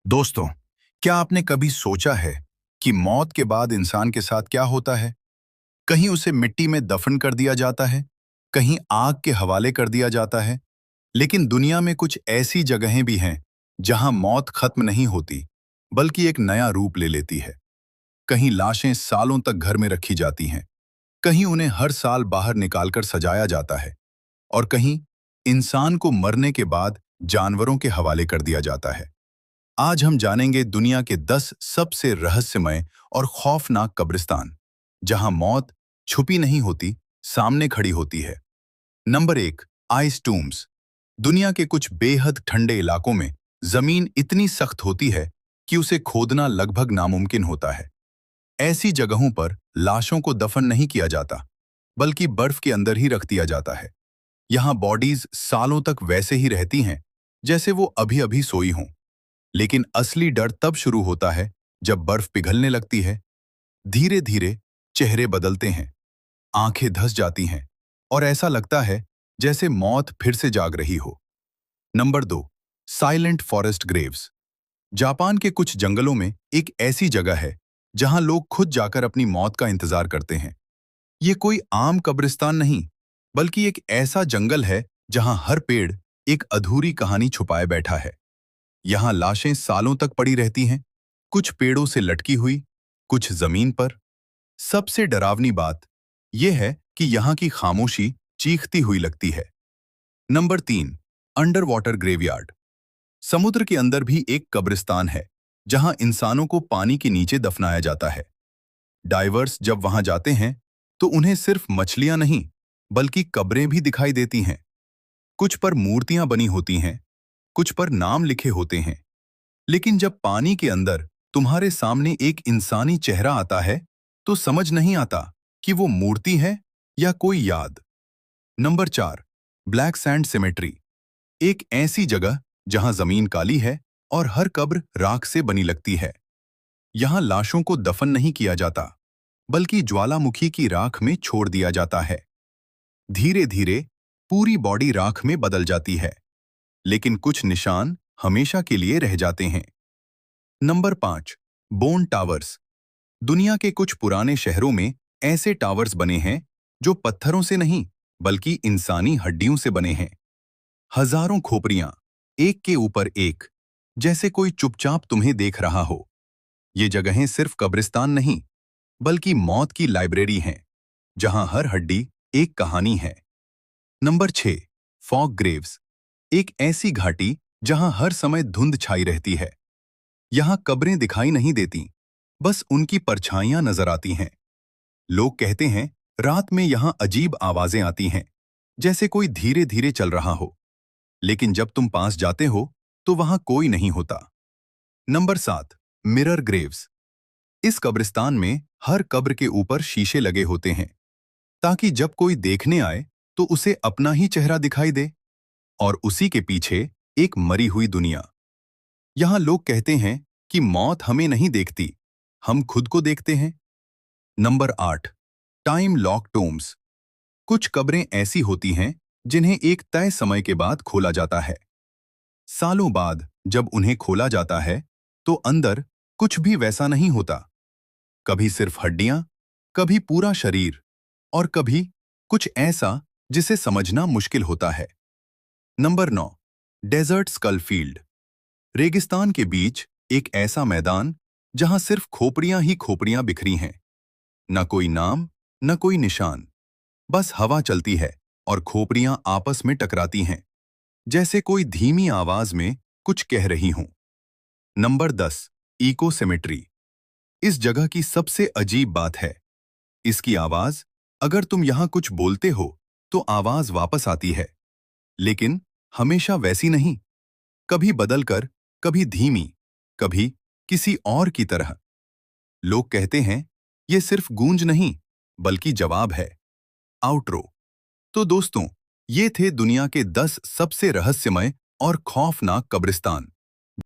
दोस्तों, क्या आपने कभी सोचा है कि मौत के बाद इंसान के साथ क्या होता है? कहीं उसे मिट्टी में दफन कर दिया जाता है, कहीं आग के हवाले कर दिया जाता है। लेकिन दुनिया में कुछ ऐसी जगहें भी हैं जहां मौत खत्म नहीं होती, बल्कि एक नया रूप ले लेती है। कहीं लाशें सालों तक घर में रखी जाती हैं, कहीं उन्हें हर साल बाहर निकालकर सजाया जाता है, और कहीं इंसान को मरने के बाद जानवरों के हवाले कर दिया जाता है। आज हम जानेंगे दुनिया के 10 सबसे रहस्यमय और खौफनाक कब्रिस्तान, जहां मौत छुपी नहीं होती, सामने खड़ी होती है। Number 1, ice tombs. दुनिया के कुछ बेहद ठंडे इलाकों में जमीन इतनी सख्त होती है कि उसे खोदना लगभग नामुमकिन होता है। ऐसी जगहों पर लाशों को दफन नहीं किया जाता, बल्कि बर्फ के अंदर ही रख दिया जाता है। यहाँ बॉडीज सालों तक वैसे ही रहती हैं, जैसे वो अभी अभी सोई हों। लेकिन असली डर तब शुरू होता है जब बर्फ पिघलने लगती है। धीरे धीरे चेहरे बदलते हैं, आंखें धंस जाती हैं, और ऐसा लगता है जैसे मौत फिर से जाग रही हो। Number 2, silent forest Graves. Japan के कुछ जंगलों में एक ऐसी जगह है जहां लोग खुद जाकर अपनी मौत का इंतजार करते हैं। ये कोई आम कब्रिस्तान नहीं, बल्कि एक ऐसा जंगल है जहां हर पेड़ एक अधूरी कहानी छुपाए बैठा है। यहाँ लाशें सालों तक पड़ी रहती हैं, कुछ पेड़ों से लटकी हुई, कुछ जमीन पर। सबसे डरावनी बात यह है कि यहाँ की खामोशी चीखती हुई लगती है। Number 3, under water graveyard. समुद्र के अंदर भी एक कब्रिस्तान है जहां इंसानों को पानी के नीचे दफनाया जाता है। डाइवर्स जब वहां जाते हैं तो उन्हें सिर्फ मछलियां नहीं, बल्कि कब्रें भी दिखाई देती हैं। कुछ पर मूर्तियां बनी होती हैं, कुछ पर नाम लिखे होते हैं। लेकिन जब पानी के अंदर तुम्हारे सामने एक इंसानी चेहरा आता है, तो समझ नहीं आता कि वो मूर्ति है या कोई याद। Number 4, black sand symmetry. एक ऐसी जगह जहां जमीन काली है और हर कब्र राख से बनी लगती है। यहां लाशों को दफन नहीं किया जाता, बल्कि ज्वालामुखी की राख में छोड़ दिया जाता है। धीरे धीरे पूरी बॉडी राख में बदल जाती है, लेकिन कुछ निशान हमेशा के लिए रह जाते हैं। Number 5, bone towers. दुनिया के कुछ पुराने शहरों में ऐसे टावर्स बने हैं जो पत्थरों से नहीं, बल्कि इंसानी हड्डियों से बने हैं। हजारों खोपड़ियां, एक के ऊपर एक, जैसे कोई चुपचाप तुम्हें देख रहा हो। ये जगहें सिर्फ कब्रिस्तान नहीं, बल्कि मौत की लाइब्रेरी हैं, जहां हर हड्डी एक कहानी है। Number 6, fog Graves. एक ऐसी घाटी जहां हर समय धुंध छाई रहती है। यहां कब्रें दिखाई नहीं देती, बस उनकी परछाइयां नजर आती हैं। लोग कहते हैं रात में यहां अजीब आवाजें आती हैं, जैसे कोई धीरे धीरे चल रहा हो। लेकिन जब तुम पास जाते हो तो वहां कोई नहीं होता। Number 7, mirror Graves. इस कब्रिस्तान में हर कब्र के ऊपर शीशे लगे होते हैं, ताकि जब कोई देखने आए तो उसे अपना ही चेहरा दिखाई दे, और उसी के पीछे एक मरी हुई दुनिया। यहां लोग कहते हैं कि मौत हमें नहीं देखती, हम खुद को देखते हैं। Number 8, time lock Tombs. कुछ कब्रें ऐसी होती हैं जिन्हें एक तय समय के बाद खोला जाता है। सालों बाद जब उन्हें खोला जाता है तो अंदर कुछ भी वैसा नहीं होता। कभी सिर्फ हड्डियां, कभी पूरा शरीर, और कभी कुछ ऐसा जिसे समझना मुश्किल होता है। Number 9, desert skull field. रेगिस्तान के बीच एक ऐसा मैदान जहां सिर्फ खोपड़ियां ही खोपड़ियां बिखरी हैं। न कोई नाम, न कोई निशान, बस हवा चलती है और खोपड़ियां आपस में टकराती हैं, जैसे कोई धीमी आवाज में कुछ कह रही हों। Number 10, echo symmetry. इस जगह की सबसे अजीब बात है इसकी आवाज। अगर तुम यहां कुछ बोलते हो तो आवाज वापस आती है, लेकिन हमेशा वैसी नहीं। कभी बदलकर, कभी धीमी, कभी किसी और की तरह। लोग कहते हैं ये सिर्फ गूंज नहीं, बल्कि जवाब है। आउटरो। तो दोस्तों, ये थे दुनिया के 10 सबसे रहस्यमय और खौफनाक कब्रिस्तान।